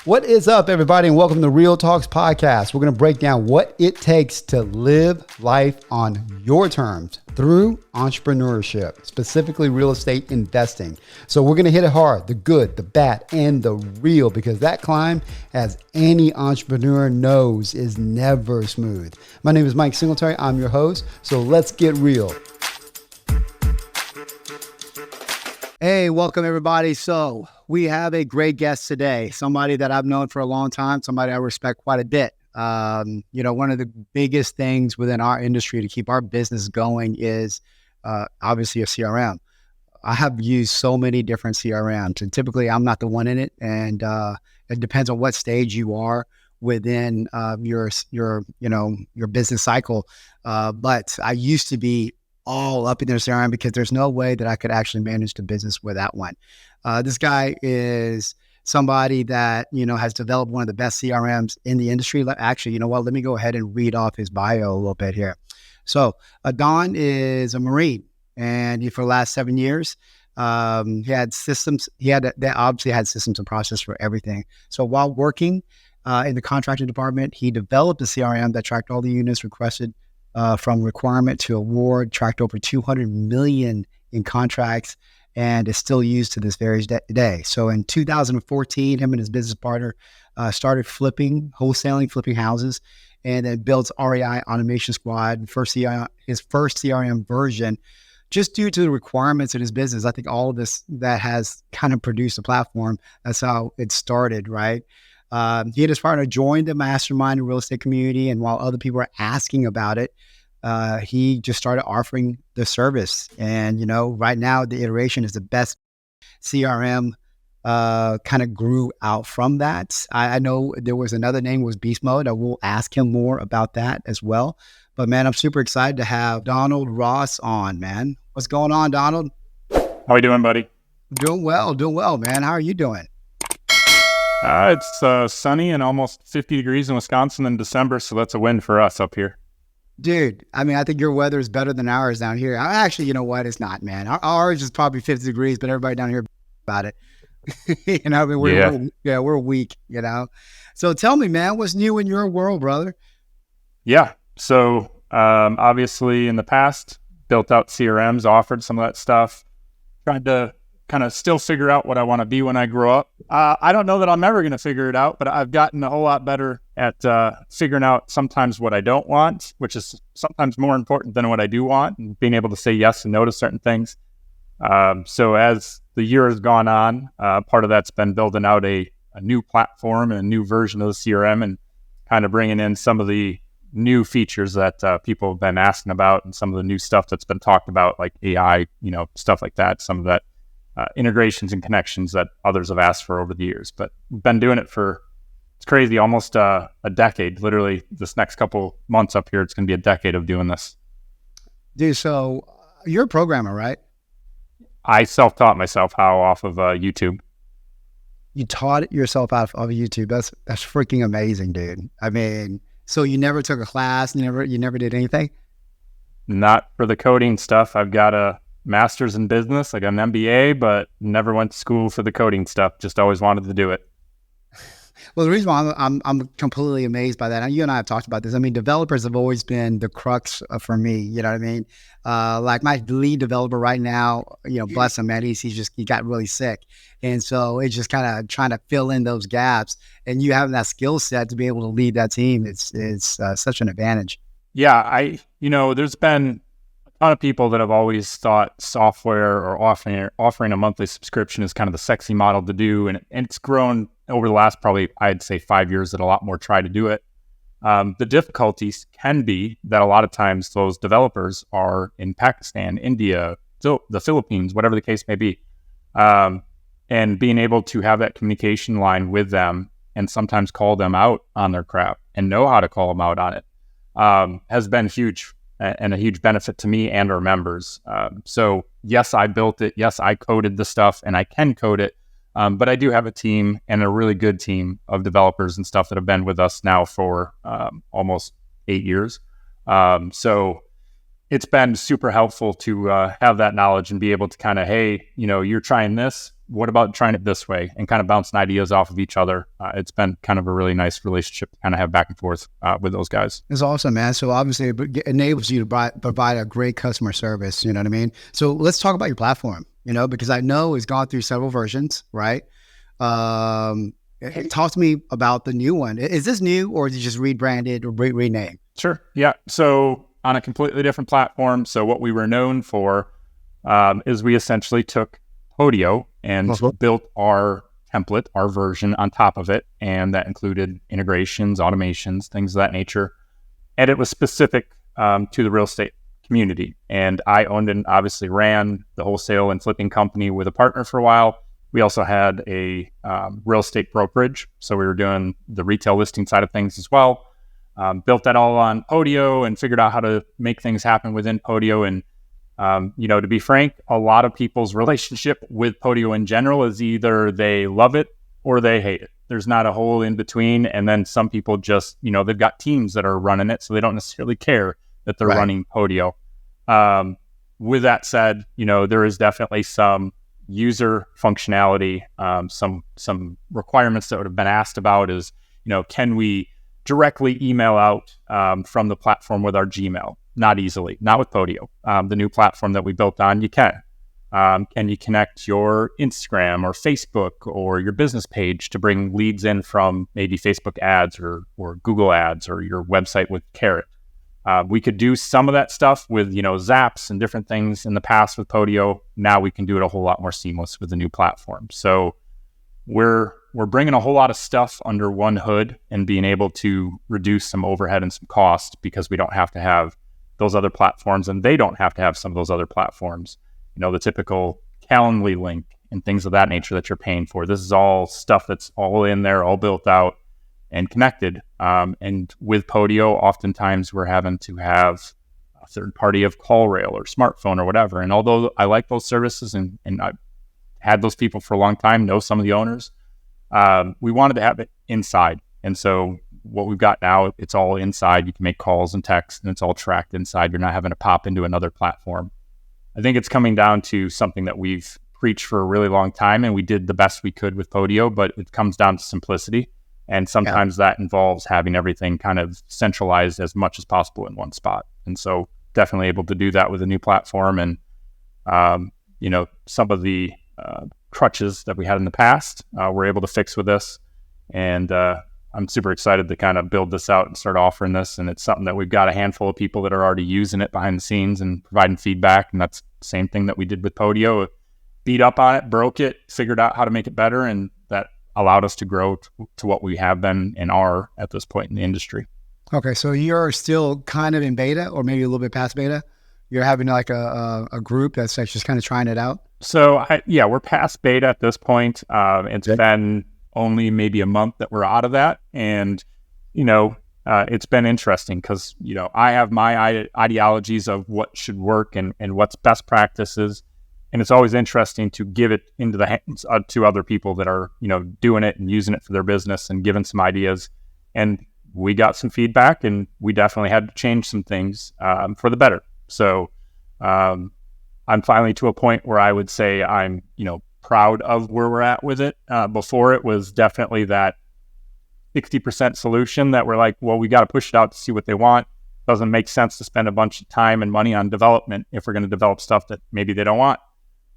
What is up, everybody, and welcome to Real Talks Podcast. We're going to break down what it takes to live life on your terms through entrepreneurship, specifically real estate investing. So we're going to hit it hard, the good, the bad, and the real, because that climb, as any entrepreneur knows, is never smooth. My name is Mike Singletary. I'm your host. So let's get real. Hey, welcome everybody. So we have a great guest today, somebody that I've known for a long time, somebody I respect quite a bit. One of the biggest things within our industry to keep our business going is obviously a CRM. I have used so many different CRMs, and typically I'm not the one in it. And it depends on what stage you are within your business cycle. But I used to be all up in their CRM because there's no way that I could actually manage the business without one. This guy is somebody that, has developed one of the best CRMs in the industry. Actually, you know what? Let me go ahead and read off his bio a little bit here. So Don is a Marine, and for the last 7 years, he had systems. They obviously had systems and process for everything. So while working in the contracting department, he developed a CRM that tracked all the units requested from requirement to award, tracked over 200 million in contracts, and is still used to this very day. So in 2014, him and his business partner started wholesaling, flipping houses, and then built REI Automation Squad, his first CRM version, just due to the requirements in his business. I think all of this that has kind of produced a platform. That's how it started, right? He and his partner joined the mastermind and real estate community, and while other people were asking about it, he just started offering the service. And, right now the iteration is the best CRM, kind of grew out from that. I know there was another name was Beast Mode. I will ask him more about that as well. But man, I'm super excited to have Donald Ross on, man. What's going on, Donald? How you doing, buddy? Doing well, man. How are you doing? It's sunny and almost 50 degrees in Wisconsin in December, so that's a win for us up here. Dude, I think your weather is better than ours down here. Actually, you know what? It's not, man. Ours is probably 50 degrees, but everybody down here about it. We're weak, So tell me, man, what's new in your world, brother? Yeah. So obviously in the past, built out CRMs, offered some of that stuff, tried to kind of still figure out what I want to be when I grow up. I don't know that I'm ever going to figure it out, but I've gotten a whole lot better at figuring out sometimes what I don't want, which is sometimes more important than what I do want, and being able to say yes and no to certain things. So as the year has gone on, part of that's been building out a new platform and a new version of the CRM, and kind of bringing in some of the new features that people have been asking about, and some of the new stuff that's been talked about, like AI, stuff like that, some of that integrations and connections that others have asked for over the years. But we've been doing it for, it's crazy, almost a decade. Literally this next couple months up here, it's going to be a decade of doing this. Dude, so you're a programmer, right? I self-taught myself how off of YouTube. You taught yourself out of YouTube. That's freaking amazing, dude. So you never took a class, you never did anything? Not for the coding stuff. I've got a master's in business. I got an MBA, but never went to school for the coding stuff. Just always wanted to do it. Well, the reason why I'm completely amazed by that, and you and I have talked about this. Developers have always been the crux for me. You know what I mean? Like my lead developer right now, bless him, man. He got really sick, and so it's just kind of trying to fill in those gaps. And you having that skill set to be able to lead that team, it's such an advantage. Yeah, there's been a ton of people that have always thought software or offering a monthly subscription is kind of the sexy model to do. And it's grown over the last probably, I'd say 5 years, that a lot more try to do it. The difficulties can be that a lot of times those developers are in Pakistan, India, the Philippines, whatever the case may be. And being able to have that communication line with them and sometimes call them out on their crap and know how to call them out on it has been huge. And a huge benefit to me and our members. So yes, I built it. Yes, I coded the stuff, and I can code it. But I do have a team, and a really good team of developers and stuff that have been with us now for almost 8 years. So it's been super helpful to have that knowledge and be able to kind of, hey, you're trying this. what about trying it this way, and kind of bouncing ideas off of each other. It's been kind of a really nice relationship to kind of have back and forth with those guys. It's awesome, man. So obviously it enables you to provide a great customer service. You know what I mean? So let's talk about your platform, because I know it's gone through several versions, right? Talk to me about the new one. Is this new, or is it just rebranded or renamed? Sure. Yeah. So on a completely different platform. So what we were known for is we essentially took Podio and built our template, our version on top of it. And that included integrations, automations, things of that nature. And it was specific to the real estate community. And I owned and obviously ran the wholesale and flipping company with a partner for a while. We also had a real estate brokerage. So we were doing the retail listing side of things as well. Built that all on Podio and figured out how to make things happen within Podio. And to be frank, a lot of people's relationship with Podio in general is either they love it or they hate it. There's not a whole in between. And then some people just, they've got teams that are running it, so they don't necessarily care that they're running Podio. With that said, there is definitely some user functionality, some requirements that would have been asked about is, can we directly email out from the platform with our Gmail? Not easily, not with Podio. The new platform that we built on, you can. Can you connect your Instagram or Facebook or your business page to bring leads in from maybe Facebook ads or Google ads or your website with Carrot? We could do some of that stuff with, Zaps and different things in the past with Podio. Now we can do it a whole lot more seamless with the new platform. So we're bringing a whole lot of stuff under one hood and being able to reduce some overhead and some cost because we don't have to have those other platforms, and they don't have to have some of those other platforms. The typical Calendly link and things of that nature that you're paying for. This is all stuff that's all in there, all built out and connected. And with Podio, oftentimes we're having to have a third party of CallRail or smartphone or whatever. And although I like those services and I've had those people for a long time, know some of the owners, we wanted to have it inside. And so what we've got now, it's all inside. You can make calls and texts, and it's all tracked inside. You're not having to pop into another platform. I think it's coming down to something that we've preached for a really long time, and we did the best we could with Podio, but it comes down to simplicity. And sometimes that involves having everything kind of centralized as much as possible in one spot. And so definitely able to do that with a new platform. And, some of the crutches that we had in the past, we're able to fix with this. And I'm super excited to kind of build this out and start offering this. And it's something that we've got a handful of people that are already using it behind the scenes and providing feedback. And that's the same thing that we did with Podio. Beat up on it, broke it, figured out how to make it better. And that allowed us to grow to what we have been and are at this point in the industry. Okay. So you're still kind of in beta, or maybe a little bit past beta? You're having like a group that's like just kind of trying it out? So we're past beta at this point. It's been only maybe a month that we're out of that. And, it's been interesting because, I have my ideologies of what should work and what's best practices. And it's always interesting to give it into the hands to other people that are, doing it and using it for their business and giving some ideas. And we got some feedback, and we definitely had to change some things for the better. So I'm finally to a point where I would say I'm, proud of where we're at with it. Before, it was definitely that 60% solution that we're like, well, we got to push it out to see what they want. Doesn't make sense to spend a bunch of time and money on development if we're going to develop stuff that maybe they don't want.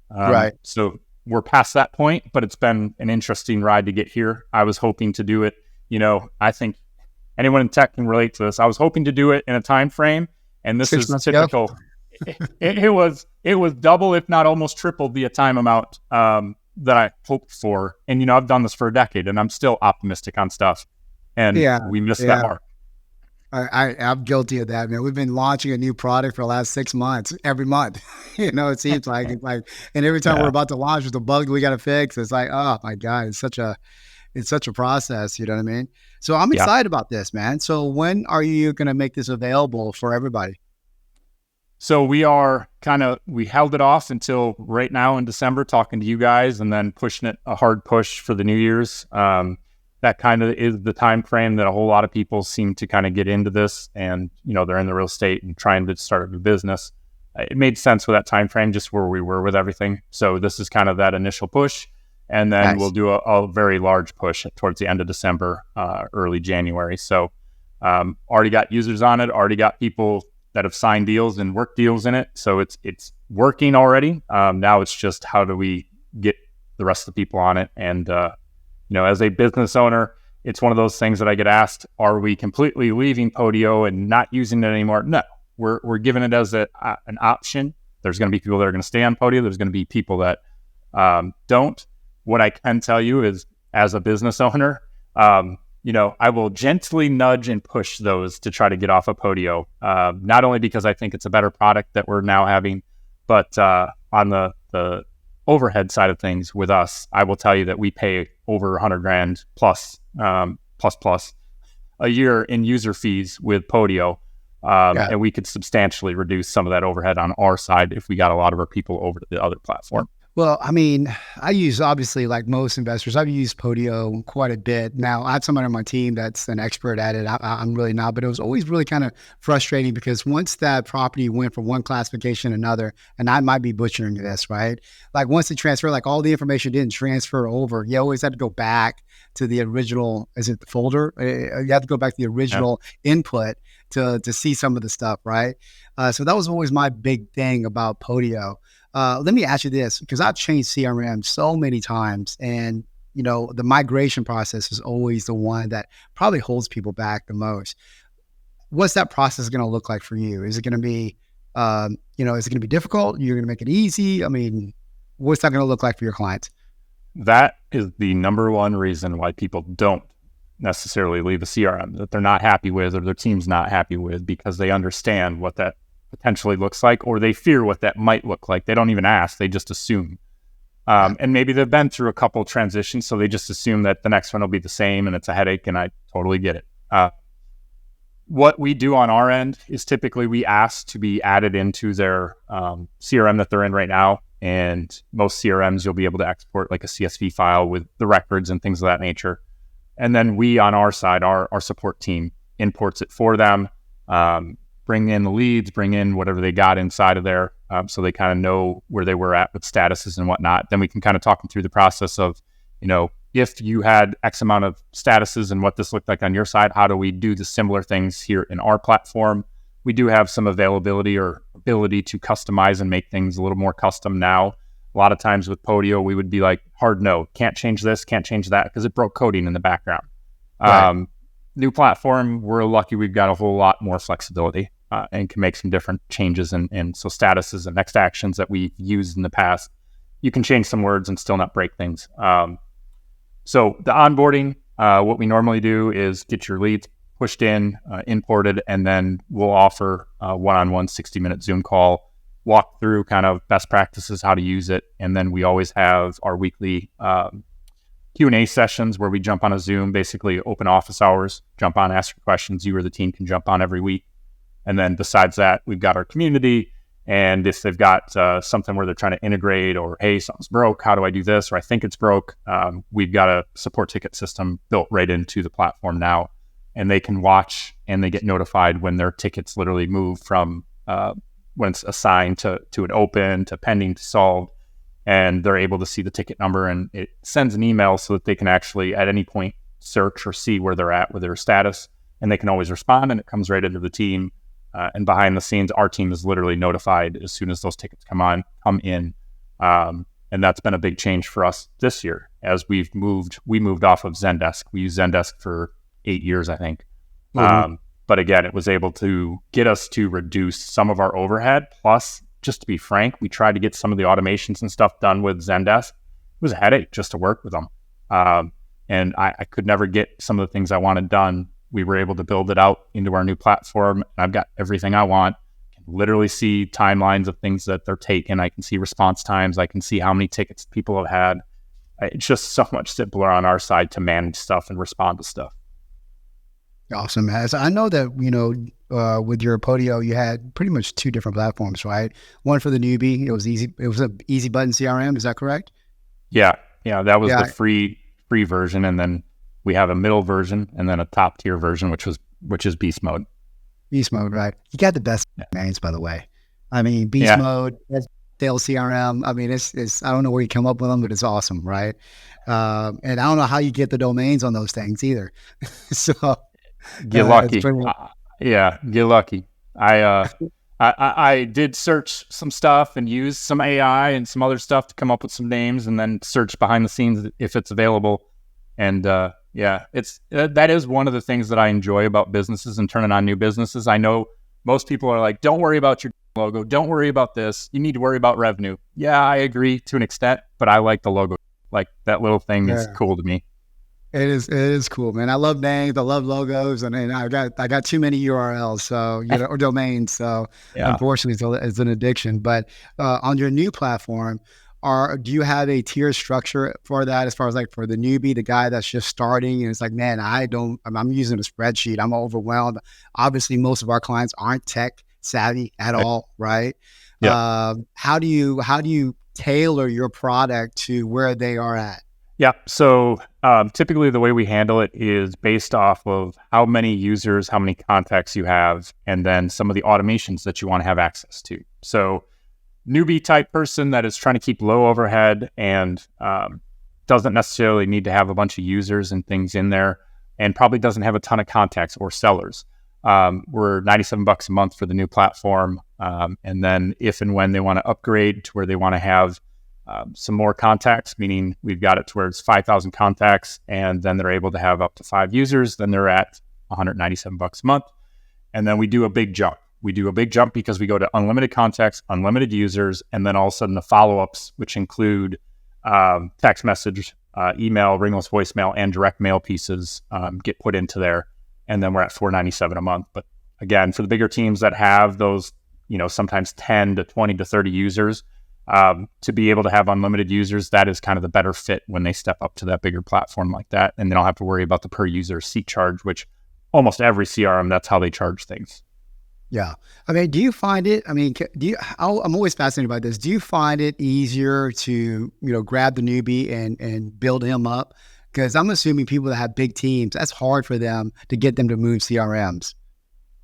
Right. So we're past that point, but it's been an interesting ride to get here. I was hoping to do it. I think anyone in tech can relate to this. I was hoping to do it in a time frame, and this is typical. It was double, if not almost triple the time amount that I hoped for. And, I've done this for a decade, and I'm still optimistic on stuff. And we missed that mark. I'm guilty of that, man. We've been launching a new product for the last 6 months, every month. It seems like it's like, and every time we're about to launch, there's a bug we got to fix. It's like, oh my God, it's such a process. You know what I mean? So I'm excited about this, man. So when are you going to make this available for everybody? So we held it off until right now in December, talking to you guys, and then pushing it a hard push for the New Year's. That kind of is the time frame that a whole lot of people seem to kind of get into this, and they're in the real estate and trying to start a new business. It made sense with that time frame, just where we were with everything. So this is kind of that initial push. And then Nice. we'll do a very large push towards the end of December, early January. So already got users on it, already got people that have signed deals and work deals in it. So it's working already. Now it's just how do we get the rest of the people on it? And, as a business owner, it's one of those things that I get asked, are we completely leaving Podio and not using it anymore? No, we're giving it as an option. There's going to be people that are going to stay on Podio. There's going to be people that don't. What I can tell you is, as a business owner, I will gently nudge and push those to try to get off of Podio. Not only because I think it's a better product that we're now having, but on the overhead side of things with us, I will tell you that we pay over $100,000 plus a year in user fees with Podio. And we could substantially reduce some of that overhead on our side if we got a lot of our people over to the other platform. Well, I mean, I use, obviously, like most investors, I've used Podio quite a bit. Now, I have somebody on my team that's an expert at it. I'm really not, but it was always really kind of frustrating because once that property went from one classification to another, and I might be butchering this, right? Like once it transferred, like all the information didn't transfer over. You always had to go back to the original, is it the folder? You have to go back to the original input to see some of the stuff, right? So that was always my big thing about Podio. Let me ask you this, because I've changed CRM so many times, and the migration process is always the one that probably holds people back the most. What's that process going to look like for you? Is it going to be, is it going to be difficult? You're going to make it easy? I mean, what's that going to look like for your clients? That is the number one reason why people don't necessarily leave a CRM that they're not happy with or their team's not happy with, because they understand what that potentially looks like, or they fear what that might look like. They don't even ask, they just assume. And maybe they've been through a couple of transitions, so they just assume that the next one will be the same and it's a headache, and I totally get it. What we do on our end is typically we ask to be added into their CRM that they're in right now. And most CRMs, you'll be able to export like a CSV file with the records and things of that nature. And then we, on our side, our support team imports it for them, bring in the leads, bring in whatever they got inside of there, so they kind of know where they were at with statuses and whatnot. Then we can kind of talk them through the process of, if you had X amount of statuses and what this looked like on your side, how do we do the similar things here in our platform? We do have some availability or ability to customize and make things a little more custom now. A lot of times with Podio, we would be like, hard no, can't change this, can't change that, because it broke coding in the background. Right. New platform, we're lucky we've got a whole lot more flexibility and can make some different changes. And so statuses and next actions that we've used in the past, you can change some words and still not break things. So the onboarding, what we normally do is get your leads pushed in, imported, and then we'll offer a one-on-one 60-minute Zoom call, walk through kind of best practices, how to use it. And then we always have our weekly Q&A sessions where we jump on a Zoom, basically open office hours, jump on, ask your questions. You or the team can jump on every week. And then besides that, we've got our community. And if they've got something where they're trying to integrate, or, hey, something's broke, how do I do this? Or I think it's broke. We've got a support ticket system built right into the platform now. And they can watch and they get notified when their tickets literally move from when it's assigned to an open, to pending, to solved. And they're able to see the ticket number, and it sends an email so that they can actually at any point search or see where they're at with their status. And they can always respond, and it comes right into the team. And behind the scenes, our team is literally notified as soon as those tickets come in. And that's been a big change for us this year as we moved off of Zendesk. We used Zendesk for 8 years, I think. Mm-hmm. But again, it was able to get us to reduce some of our overhead. Plus, just to be frank, we tried to get some of the automations and stuff done with Zendesk. It was a headache just to work with them. And I could never get some of the things I wanted done. We were able to build it out into our new platform. I've got everything I want. I can literally see timelines of things that they're taking. I can see response times. I can see how many tickets people have had. It's just so much simpler on our side to manage stuff and respond to stuff. Awesome. As I know that, with your Podio, you had pretty much two different platforms, right? One for the newbie. It was easy. It was an easy button CRM. Is that correct? Yeah. That was the free version. And then we have a middle version and then a top tier version, which is beast mode. Beast mode, right? You got the best names, by the way. I mean, beast mode. sales CRM. I mean, it's I don't know where you come up with them, but it's awesome, right? And I don't know how you get the domains on those things either. So Get it's lucky. pretty. Yeah, get lucky. I did search some stuff and use some AI and some other stuff to come up with some names, and then search behind the scenes if it's available. And yeah, it's that is one of the things that I enjoy about businesses and turning on new businesses. I know most people are like, don't worry about your logo. Don't worry about this. You need to worry about revenue. Yeah, I agree to an extent, but I like the logo. Like that little thing is cool to me. It is cool, man. I love names, I love logos, and I got too many URLs, so or domains. So Yeah. unfortunately, it's an addiction. But on your new platform, do you have a tier structure for that? As far as like for the newbie, the guy that's just starting, and it's like, man, I'm using a spreadsheet. I'm overwhelmed. Obviously, most of our clients aren't tech savvy at all, right? Yeah. How do you tailor your product to where they are at? Yeah. So typically the way we handle it is based off of how many users, how many contacts you have, and then some of the automations that you want to have access to. So newbie type person that is trying to keep low overhead and doesn't necessarily need to have a bunch of users and things in there, and probably doesn't have a ton of contacts or sellers. We're $97 a month for the new platform. And then if and when they want to upgrade to where they want to have some more contacts, meaning we've got it to where it's 5,000 contacts, and then they're able to have up to 5 users, then they're at $197 a month. And then we do a big jump. We do a big jump because we go to unlimited contacts, unlimited users, and then all of a sudden the follow-ups, which include text message, email, ringless voicemail, and direct mail pieces get put into there. And then we're at $497 a month. But again, for the bigger teams that have those, sometimes 10 to 20 to 30 users, to be able to have unlimited users, that is kind of the better fit when they step up to that bigger platform like that. And they don't have to worry about the per user seat charge, which almost every CRM, that's how they charge things. Yeah. I mean, do you find it, I'm always fascinated by this. Do you find it easier to, grab the newbie and build him up? Because I'm assuming people that have big teams, that's hard for them to get them to move CRMs,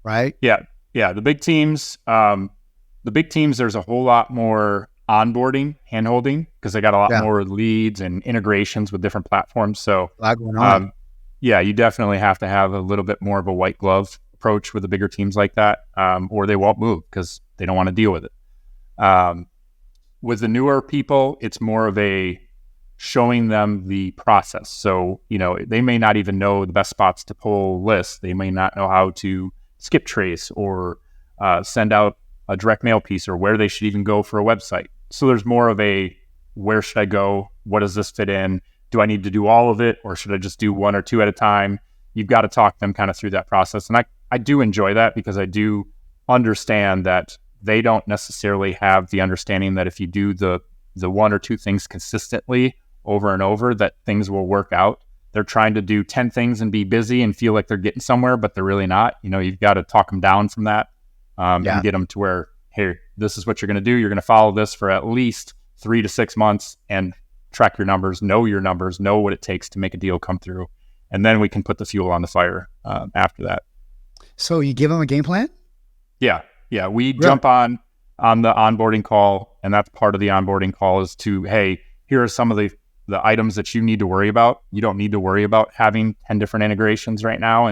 right? Yeah. Yeah. The big teams, there's a whole lot more onboarding, handholding, because they got a lot more leads and integrations with different platforms. So, yeah, you definitely have to have a little bit more of a white glove approach with the bigger teams like that, or they won't move because they don't want to deal with it. With the newer people, it's more of a showing them the process. So, they may not even know the best spots to pull lists. They may not know how to skip trace or send out a direct mail piece, or where they should even go for a website. So there's more of a, where should I go? What does this fit in? Do I need to do all of it, or should I just do one or two at a time? You've got to talk them kind of through that process. And I do enjoy that, because I do understand that they don't necessarily have the understanding that if you do the one or two things consistently over and over, that things will work out. They're trying to do 10 things and be busy and feel like they're getting somewhere, but they're really not. You've got to talk them down from that. And get them to where, hey, this is what you're going to do. You're going to follow this for at least 3 to 6 months and track your numbers, know what it takes to make a deal come through. And then we can put the fuel on the fire after that. So you give them a game plan? Yeah. Yeah. We jump on the onboarding call, and that's part of the onboarding call is to, hey, here are some of the items that you need to worry about. You don't need to worry about having 10 different integrations right now.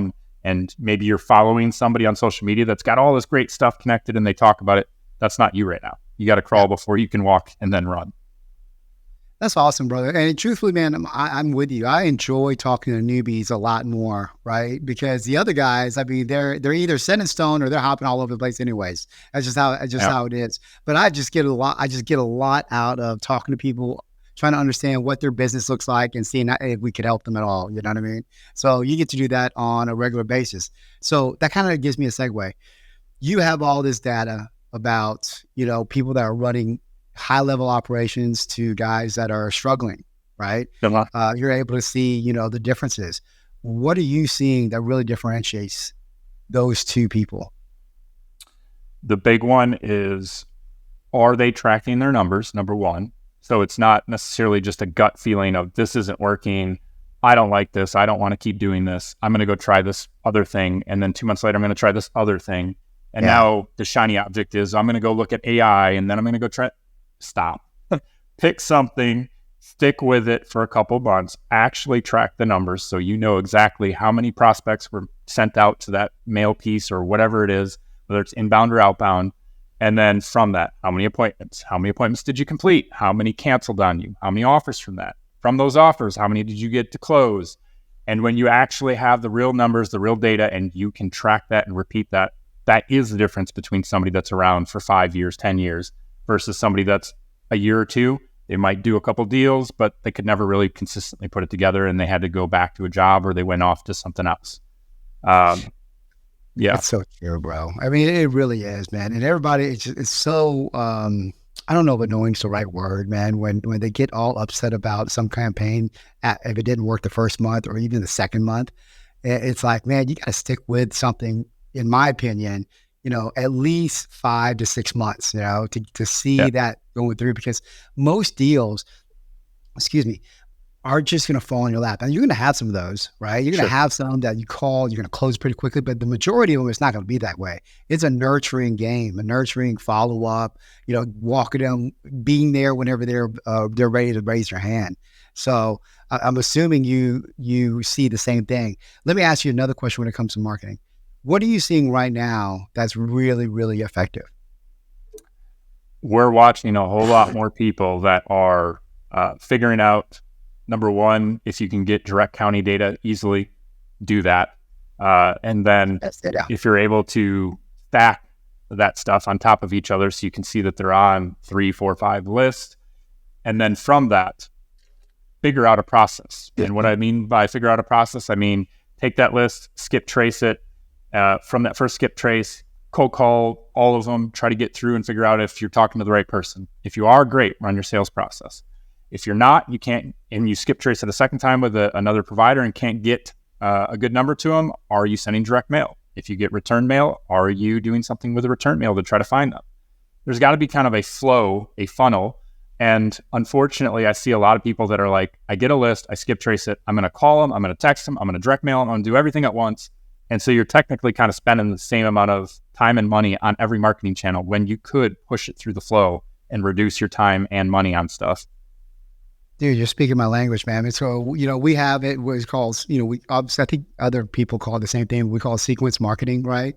And maybe you're following somebody on social media that's got all this great stuff connected and they talk about it. That's not you right now. You got to crawl before you can walk and then run. That's awesome, brother. And truthfully, man, I'm with you. I enjoy talking to newbies a lot more, right? Because the other guys, they're either set in stone or they're hopping all over the place anyways. That's just how it is. But I just get a lot out of talking to people, trying to understand what their business looks like and seeing if we could help them at all. You know what I mean? So you get to do that on a regular basis. So that kind of gives me a segue. You have all this data about, people that are running high level operations to guys that are struggling, right? You're able to see, the differences. What are you seeing that really differentiates those two people? The big one is, are they tracking their numbers? Number one. So it's not necessarily just a gut feeling of, this isn't working. I don't like this. I don't want to keep doing this. I'm going to go try this other thing. And then 2 months later, I'm going to try this other thing. And now the shiny object is, I'm going to go look at AI, and then I'm going to go try. stop. Pick something, stick with it for a couple months, actually track the numbers so you know exactly how many prospects were sent out to that mail piece or whatever it is, whether it's inbound or outbound. And then from that, how many appointments did you complete? How many canceled on you? How many offers from that? From those offers, how many did you get to close? And when you actually have the real numbers, the real data, and you can track that and repeat that, that is the difference between somebody that's around for 5 years, 10 years versus somebody that's a year or two. They might do a couple deals, but they could never really consistently put it together, and they had to go back to a job or they went off to something else. Yeah. It's so true, bro. I mean, it really is, man. And everybody, it's so, I don't know if annoying's the right word, man. When they get all upset about some campaign, if it didn't work the first month or even the second month, it's like, man, you got to stick with something, in my opinion, at least 5 to 6 months, to see that going through, because most deals, are just going to fall in your lap. And you're going to have some of those, right? You're going to have some that you call, you're going to close pretty quickly, but the majority of them, it's not going to be that way. It's a nurturing game, a nurturing follow-up, walking them, being there whenever they're ready to raise their hand. So I'm assuming you see the same thing. Let me ask you another question when it comes to marketing. What are you seeing right now that's really, really effective? We're watching a whole lot more people that are figuring out, number one, if you can get direct county data easily, do that. And then if you're able to stack that stuff on top of each other so you can see that they're on 3, 4, 5 lists. And then from that, figure out a process. And what I mean by figure out a process, I mean, take that list, skip trace it. From that first skip trace, cold call all of them, try to get through and figure out if you're talking to the right person. If you are, great, run your sales process. If you're not, you can't, and you skip trace it a second time with another provider and can't get a good number to them, are you sending direct mail? If you get return mail, are you doing something with the return mail to try to find them? There's got to be kind of a flow, a funnel. And unfortunately, I see a lot of people that are like, I get a list, I skip trace it, I'm going to call them, I'm going to text them, I'm going to direct mail them, I'm going to do everything at once. And so you're technically kind of spending the same amount of time and money on every marketing channel when you could push it through the flow and reduce your time and money on stuff. Dude, you're speaking my language, man. So, we have it, what is called, I think other people call it the same thing. We call it sequence marketing, right?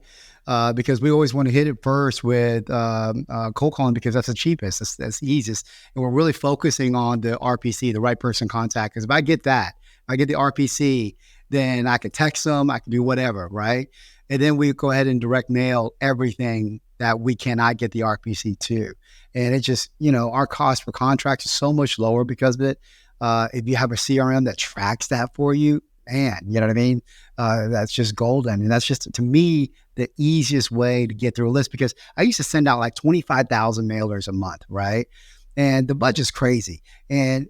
Because we always want to hit it first with cold calling because that's the cheapest, that's the easiest. And we're really focusing on the RPC, the right person contact. Because if I get that, I get the RPC, then I can text them, I can do whatever, right? And then we go ahead and direct mail everything that we cannot get the RPC to. And it just, our cost per contract is so much lower because of it. If you have a CRM that tracks that for you, man, you know what I mean? That's just golden. And that's just, to me, the easiest way to get through a list, because I used to send out like 25,000 mailers a month, right? And the budget's crazy. And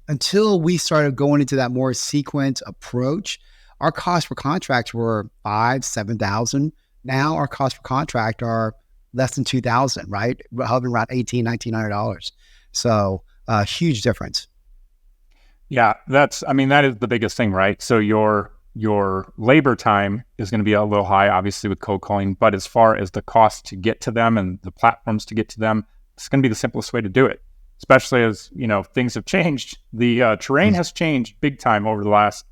until we started going into that more sequence approach, our costs per contract were $5,000-$7,000. Now our costs per contract are less than $2,000, right? Hovering around $1,800-$1,900. So huge difference. Yeah, that is the biggest thing, right? So your labor time is going to be a little high, obviously, with cold calling, but as far as the cost to get to them and the platforms to get to them, it's going to be the simplest way to do it. Especially as, things have changed. The terrain has changed big time over the last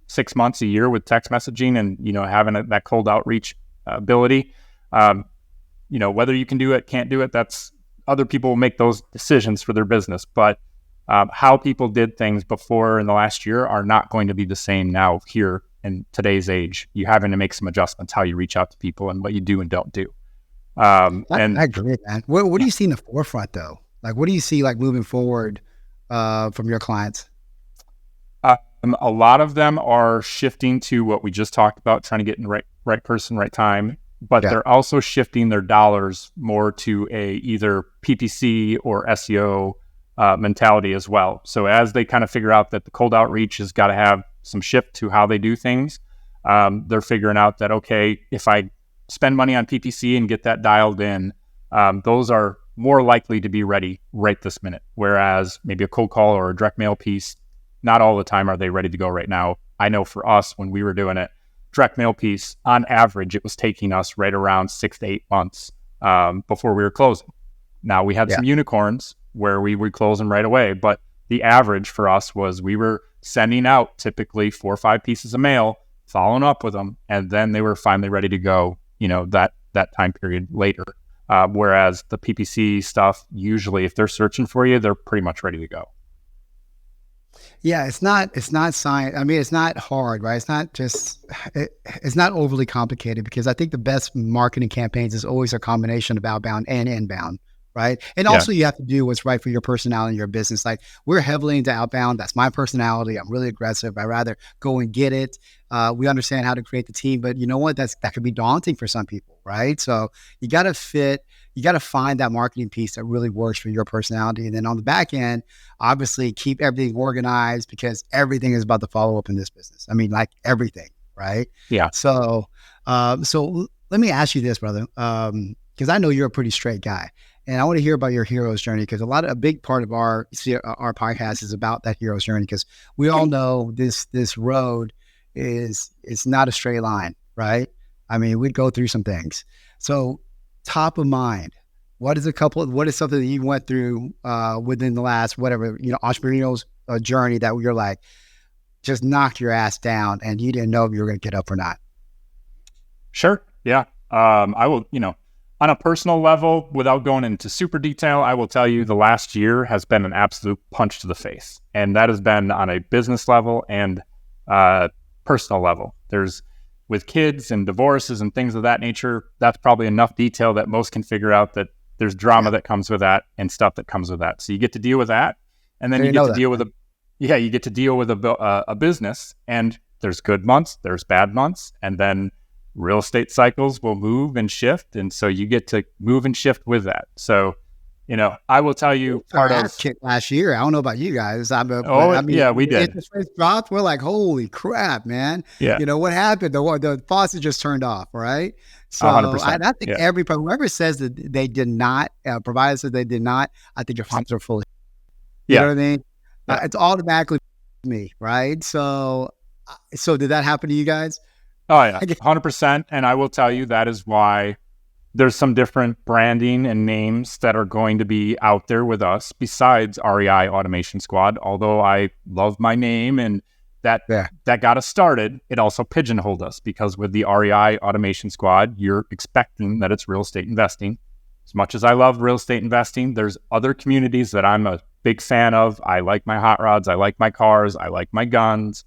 6 months, a year with text messaging and, having that cold outreach ability. Whether you can do it, can't do it, that's other people will make those decisions for their business. But how people did things before in the last year are not going to be the same now here in today's age. You're having to make some adjustments how you reach out to people and what you do and don't do. I agree, man. What do you see in the forefront, though? Like, what do you see moving forward from your clients? A lot of them are shifting to what we just talked about, trying to get in the right person, right time. But they're also shifting their dollars more to a either PPC or SEO mentality as well. So as they kind of figure out that the cold outreach has got to have some shift to how they do things, they're figuring out that, okay, if I spend money on PPC and get that dialed in, those are more likely to be ready right this minute. Whereas maybe a cold call or a direct mail piece, not all the time are they ready to go right now. I know for us, when we were doing it, direct mail piece, on average, it was taking us right around 6 to 8 months before we were closing. Now we had Yeah. some unicorns where we would close them right away, but the average for us was we were sending out typically 4 or 5 pieces of mail, following up with them, and then they were finally ready to go, that time period later. Whereas the PPC stuff, usually if they're searching for you, they're pretty much ready to go. Yeah, it's not science. I mean, it's not hard, right? It's not just, it's not overly complicated, because I think the best marketing campaigns is always a combination of outbound and inbound, right? And Yeah. also you have to do what's right for your personality and your business. Like, we're heavily into outbound. That's my personality. I'm really aggressive. I'd rather go and get it. We understand how to create the team, but you know what? That could be daunting for some people, right? So you got to find that marketing piece that really works for your personality. And then on the back end, obviously keep everything organized, because everything is about the follow-up in this business. I mean, like everything, right? Yeah. So let me ask you this, brother, because I know you're a pretty straight guy, and I want to hear about your hero's journey, because a big part of our podcast is about that hero's journey, because we all know this road it's not a straight line, right? I mean, we'd go through some things. So top of mind, what is something that you went through within the last, entrepreneurial journey that you're like, just knocked your ass down and you didn't know if you were going to get up or not? Sure. Yeah. I will, on a personal level, without going into super detail, I will tell you the last year has been an absolute punch to the face. And that has been on a business level and personal level. With kids and divorces and things of that nature, that's probably enough detail that most can figure out that there's drama that comes with that and stuff that comes with that. So you get to deal with that. And then you get to deal with a business, and there's good months, there's bad months, and then real estate cycles will move and shift. And so you get to move and shift with that. So, I will tell you part of last year. I don't know about you guys. We did. Interest rates dropped. We're like, holy crap, man. Yeah. What happened? The faucet just turned off, right? So 100%. I think whoever says that they did not, providers said they did not, I think your funds are full. You know what I mean? Yeah. It's automatically me, right? So did that happen to you guys? Oh yeah, 100%. And I will tell you that is why there's some different branding and names that are going to be out there with us besides REI Automation Squad. Although I love my name and that got us started, it also pigeonholed us, because with the REI Automation Squad, you're expecting that it's real estate investing. As much as I love real estate investing, there's other communities that I'm a big fan of. I like my hot rods. I like my cars. I like my guns.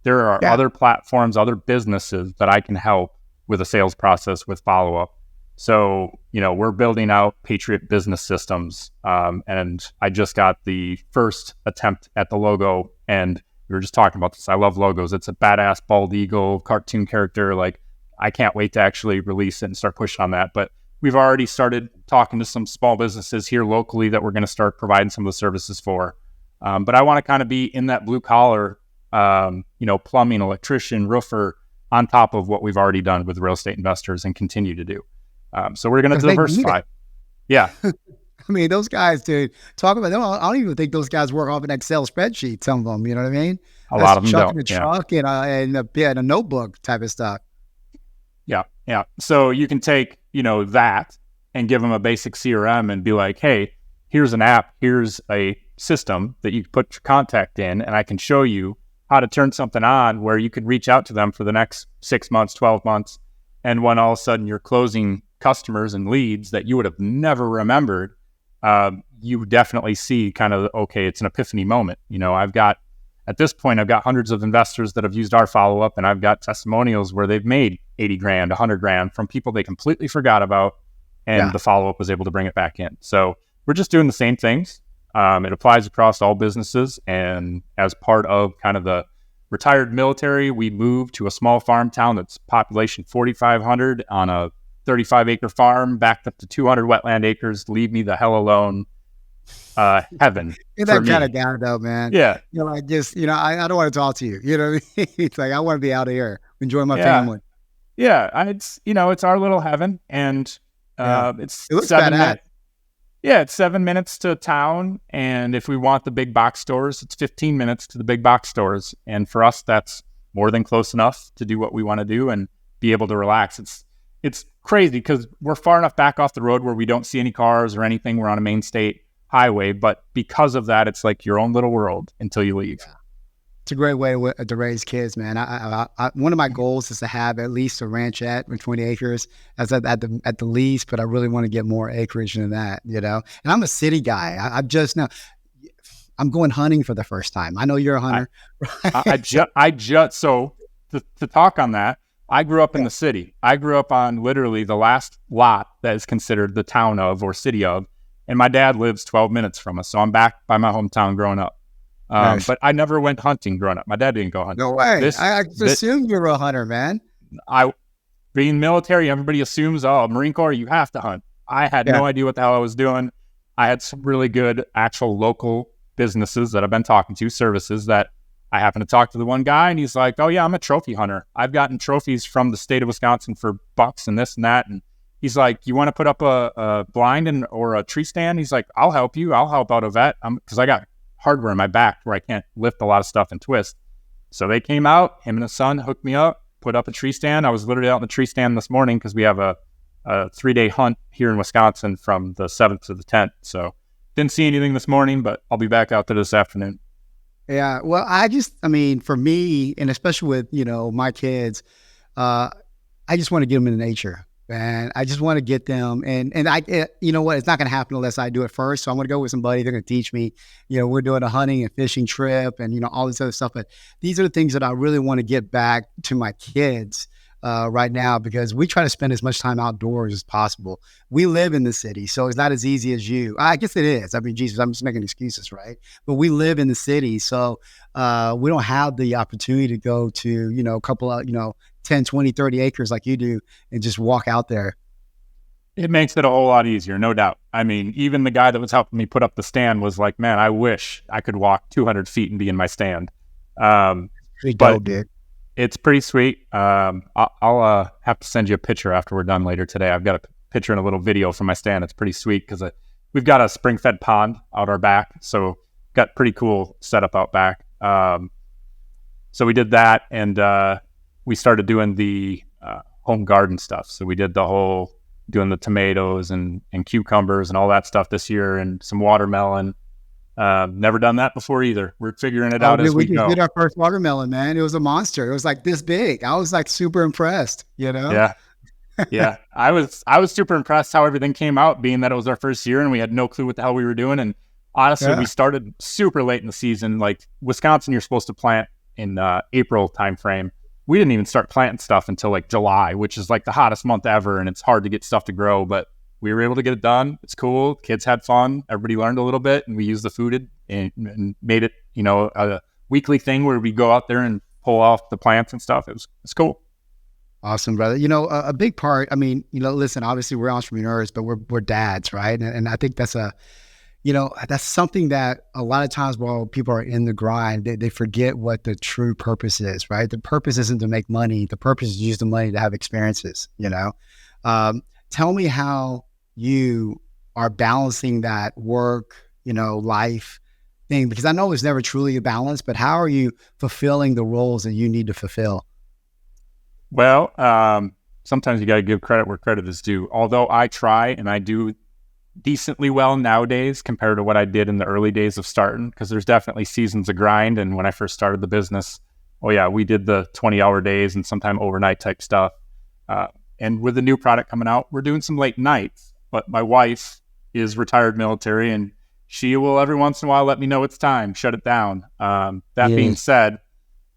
There are other platforms, other businesses that I can help with a sales process, with follow-up. So, we're building out Patriot Business Systems. And I just got the first attempt at the logo, and we were just talking about this. I love logos. It's a badass bald eagle cartoon character. Like, I can't wait to actually release it and start pushing on that. But we've already started talking to some small businesses here locally that we're going to start providing some of the services for. But I want to kind of be in that blue collar, plumbing, electrician, roofer, on top of what we've already done with real estate investors and continue to do. So we're going to diversify. Yeah. I mean, those guys, dude, talk about them. I don't even think those guys work off an Excel spreadsheet. Some of them, you know what I mean? A lot of them chuck don't. In a truck and a notebook type of stuff. Yeah. Yeah. So you can take, that and give them a basic CRM and be like, hey, here's an app. Here's a system that you can put your contact in, and I can show you how to turn something on where you could reach out to them for the next 6 months, 12 months. And when all of a sudden you're closing customers and leads that you would have never remembered, you definitely see kind of, okay, it's an epiphany moment. At this point, I've got hundreds of investors that have used our follow-up, and I've got testimonials where they've made 80 grand, 100 grand from people they completely forgot about, and the follow-up was able to bring it back in. So we're just doing the same things. It applies across all businesses. And as part of kind of the retired military, we moved to a small farm town that's population 4,500 on a 35-acre farm, backed up to 200 wetland acres. Leave me the hell alone. Heaven. You're that kind of guy, though, man. Yeah. I don't want to talk to you. You know what I mean? It's like, I want to be out of here, enjoy my family. Yeah. And it's our little heaven. And it looks 7 minutes. Yeah, it's 7 minutes to town. And if we want the big box stores, it's 15 minutes to the big box stores. And for us, that's more than close enough to do what we want to do and be able to relax. It's crazy because we're far enough back off the road where we don't see any cars or anything. We're on a main state highway, but because of that, it's like your own little world until you leave. Yeah. It's a great way to raise kids, man. One of my goals is to have at least a ranchette with 20 acres as at the least, but I really want to get more acreage than that, you know. And I'm a city guy. I'm going hunting for the first time. I know you're a hunter. So to talk on that, I grew up in the city. I grew up on literally the last lot that is considered the town of or city of, and my dad lives 12 minutes from us. So I'm back by my hometown growing up. Nice. But I never went hunting growing up. My dad didn't go hunting. No way. I assumed you're a hunter, man. Being military, everybody assumes, Marine Corps, you have to hunt. I had no idea what the hell I was doing. I had some really good actual local businesses that I've been talking to, services that I happened to talk to the one guy, and he's like, oh yeah, I'm a trophy hunter. I've gotten trophies from the state of Wisconsin for bucks and this and that. And he's like, you want to put up a blind or a tree stand? He's like, I'll help you. I'll help out a vet. Because I got hardware in my back where I can't lift a lot of stuff and twist. So they came out, him and his son hooked me up, put up a tree stand. I was literally out in the tree stand this morning because we have a 3-day hunt here in Wisconsin from the 7th to the 10th. So didn't see anything this morning, but I'll be back out there this afternoon. Yeah. Well, for me, and especially with, you know, my kids, I just want to get them into nature. And I just want to get them, and you know what? It's not going to happen unless I do it first. So I'm going to go with somebody. They're going to teach me. You know, we're doing a hunting and fishing trip, and you know all this other stuff. But these are the things that I really want to get back to my kids right now, because we try to spend as much time outdoors as possible. We live in the city, so it's not as easy as you. I guess it is. I mean, Jesus, I'm just making excuses, right? But we live in the city, so we don't have the opportunity to go to, you know, a couple of, you know, 10, 20, 30 acres like you do and just walk out there. It makes it a whole lot easier, no doubt. I mean, even the guy that was helping me put up the stand was like, man, I wish I could walk 200 feet and be in my stand. Pretty dope, dude. It's pretty sweet. I'll have to send you a picture after we're done later today. I've got a picture and a little video from my stand. It's pretty sweet because we've got a spring-fed pond out our back. So got pretty cool setup out back. So we did that, and we started doing the home garden stuff. So we did the whole doing the tomatoes and cucumbers and all that stuff this year, and some watermelon. Never done that before either. We're figuring it out as we go. We did our first watermelon, man. It was a monster. It was like this big. I was like super impressed, you know? Yeah. Yeah. I was super impressed how everything came out, being that it was our first year and we had no clue what the hell we were doing. And honestly, we started super late in the season. Like Wisconsin, you're supposed to plant in April timeframe. We didn't even start planting stuff until like July, which is like the hottest month ever. And it's hard to get stuff to grow, but we were able to get it done. It's cool. Kids had fun. Everybody learned a little bit, and we used the food and made it, you know, a weekly thing where we go out there and pull off the plants and stuff. It's cool. Awesome, brother. You know, a big part, I mean, you know, listen, obviously we're entrepreneurs, but we're dads, right? And I think that's that's something that a lot of times while people are in the grind, they forget what the true purpose is, right? The purpose isn't to make money. The purpose is to use the money to have experiences, you know? Tell me how you are balancing that work, you know, life thing, because I know it's never truly a balance, but how are you fulfilling the roles that you need to fulfill? Well, sometimes you got to give credit where credit is due. Although I try and I do decently well nowadays compared to what I did in the early days of starting, because there's definitely seasons of grind. And when I first started the business, we did the 20-hour days and sometime overnight type stuff. And with the new product coming out, we're doing some late nights. But my wife is retired military, and she will every once in a while let me know it's time, shut it down. Being said,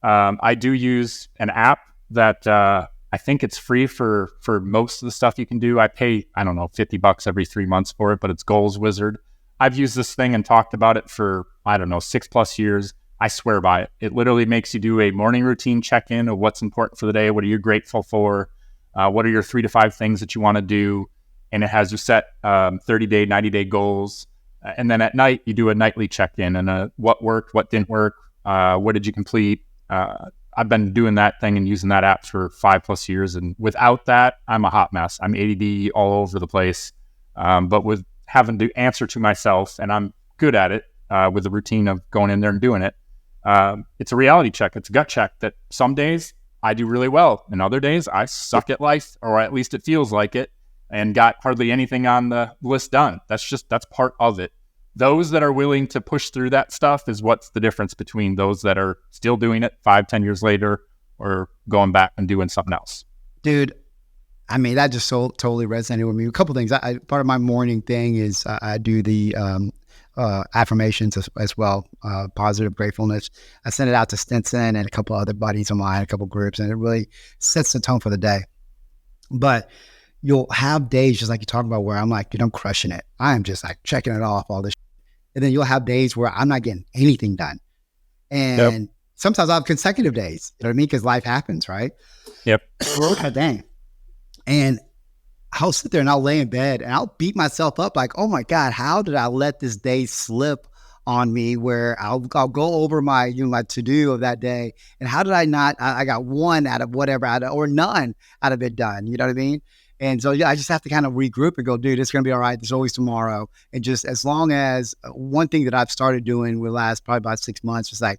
I do use an app that I think it's free for most of the stuff you can do. I pay, I don't know, $50 every 3 months for it, but it's Goals Wizard. I've used this thing and talked about it for, 6+ years. I swear by it. It literally makes you do a morning routine check-in of what's important for the day. What are you grateful for? What are your 3 to 5 things that you want to do? And it has you set 30-day, 90-day goals. And then at night, you do a nightly check-in and what worked, what didn't work, what did you complete? I've been doing that thing and using that app for 5+ years. And without that, I'm a hot mess. I'm ADD all over the place. But with having to answer to myself, and I'm good at it with the routine of going in there and doing it, it's a reality check. It's a gut check that some days I do really well. And other days I suck at life, or at least it feels like it, and got hardly anything on the list done. That's part of it. Those that are willing to push through that stuff is what's the difference between those that are still doing it 5-10 years later or going back and doing something else. Dude, I mean, that just totally resonated with me. A couple of things. Part of my morning thing is I do the affirmations as well, positive gratefulness. I send it out to Stinson and a couple other buddies of mine, a couple groups, and it really sets the tone for the day. But you'll have days, just like you talk about, where I'm like, dude, I'm crushing it. I am just like checking it off, all this. And then you'll have days where I'm not getting anything done. And sometimes I'll have consecutive days, you know what I mean? Because life happens, right? Yep. Dang. And I'll sit there and I'll lay in bed and I'll beat myself up like, oh my God, how did I let this day slip on me, where I'll go over my to-do of that day. And how did I not, I got one out of whatever, or none out of it done. You know what I mean? And so, I just have to kind of regroup and go, dude, it's going to be all right. There's always tomorrow. And just as long as one thing that I've started doing with last probably about 6 months was like,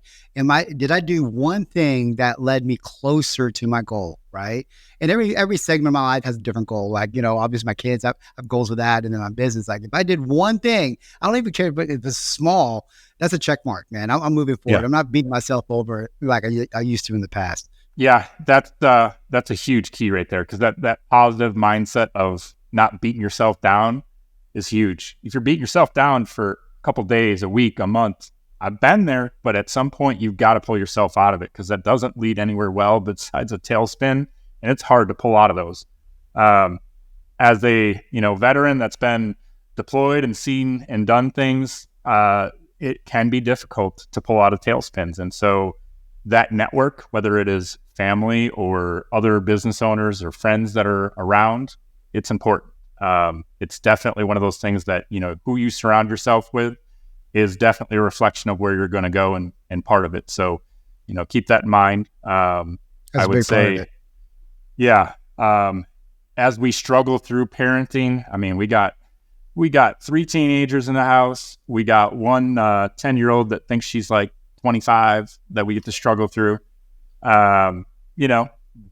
did I do one thing that led me closer to my goal? Right. And every segment of my life has a different goal. Like, obviously my kids, I have goals with that. And then my business, like if I did one thing, I don't even care if it's small, that's a check mark, man. I'm moving forward. Yeah. I'm not beating myself over like I used to in the past. Yeah, that's a huge key right there, because that positive mindset of not beating yourself down is huge. If you're beating yourself down for a couple days, a week, a month, I've been there, but at some point you've got to pull yourself out of it, because that doesn't lead anywhere well besides a tailspin, and it's hard to pull out of those. As a veteran that's been deployed and seen and done things, it can be difficult to pull out of tailspins, and so that network, whether it is family or other business owners or friends that are around, it's important. It's definitely one of those things that, who you surround yourself with is definitely a reflection of where you're going to go and part of it. So, keep that in mind. I would say, as we struggle through parenting, I mean, we got 3 teenagers in the house. We got one 10-year-old that thinks she's like 25 that we get to struggle through.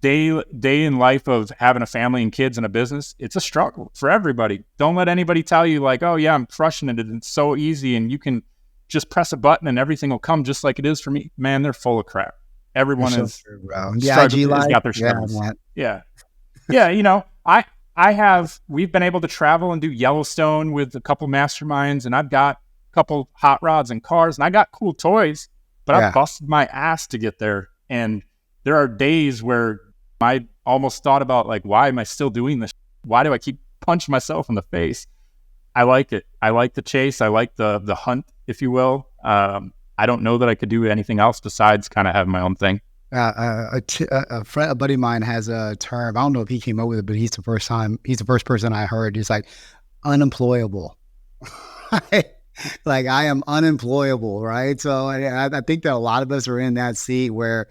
Day in life of having a family and kids and a business, it's a struggle for everybody. Don't let anybody tell you like, oh yeah, I'm crushing it and it's so easy and you can just press a button and everything will come just like it is for me. Man, they're full of crap. Everyone is true, bro. Has got their struggles. Yeah. We've been able to travel and do Yellowstone with a couple masterminds, and I've got a couple hot rods and cars, and I got cool toys, but I busted my ass to get there. And there are days where I almost thought about like, why am I still doing this? Why do I keep punching myself in the face? I like it. I like the chase. I like the hunt, if you will. I don't know that I could do anything else besides kind of have my own thing. A buddy of mine has a term. I don't know if he came up with it, but he's the first person I heard. He's like, unemployable. Like I am unemployable, right? So I think that a lot of us are in that seat where,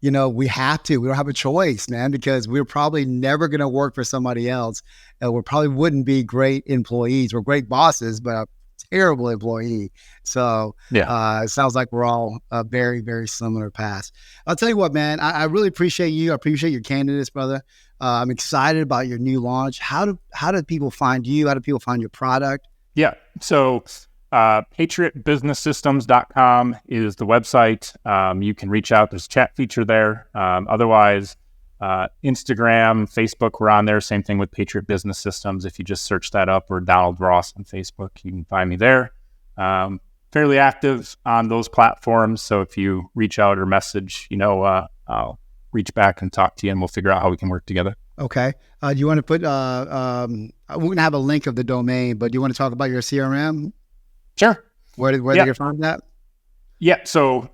we don't have a choice, man, because we're probably never going to work for somebody else. We probably wouldn't be great employees. We're great bosses, but a terrible employee. So it sounds like we're all a very, very similar paths. I'll tell you what, man, I really appreciate you. I appreciate your candidness, brother. I'm excited about your new launch. How do people find you? How do people find your product? Yeah. So patriotbusinesssystems.com is the website. You can reach out. There's a chat feature there. Otherwise, Instagram, Facebook, we're on there. Same thing with Patriot Business Systems. If you just search that up, or Donald Ross on Facebook, you can find me there. Fairly active on those platforms. So if you reach out or message, I'll reach back and talk to you, and we'll figure out how we can work together. Okay. Do you want to put, we're going to have a link of the domain, but do you want to talk about your CRM? Sure. Where they can find that? Yeah. So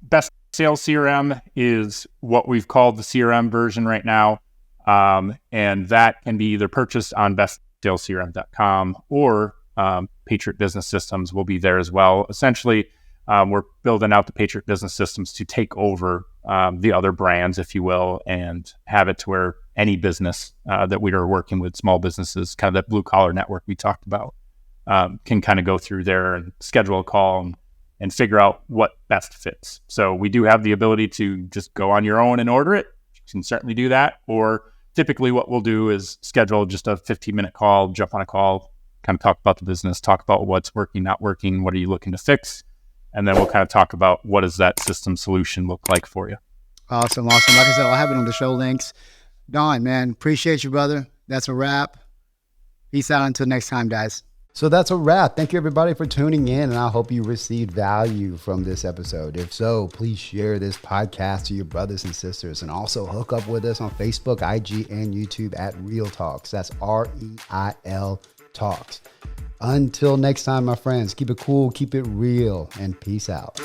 Best Sales CRM is what we've called the CRM version right now. And that can be either purchased on bestsalescrm.com or Patriot Business Systems will be there as well. Essentially, we're building out the Patriot Business Systems to take over the other brands, if you will, and have it to where any business that we are working with, small businesses, kind of that blue collar network we talked about, can kind of go through there and schedule a call and figure out what best fits. So we do have the ability to just go on your own and order it. You can certainly do that. Or typically what we'll do is schedule just a 15-minute call, jump on a call, kind of talk about the business, talk about what's working, not working, what are you looking to fix? And then we'll kind of talk about what does that system solution look like for you. Awesome. Like I said, I'll have it on the show links. Don, man, appreciate you, brother. That's a wrap. Peace out until next time, guys. So that's a wrap. Thank you, everybody, for tuning in, and I hope you received value from this episode. If so, please share this podcast to your brothers and sisters, and also hook up with us on Facebook, IG, and YouTube at Real Talks. That's REIL Talks. Until next time, my friends, keep it cool, keep it real, and peace out.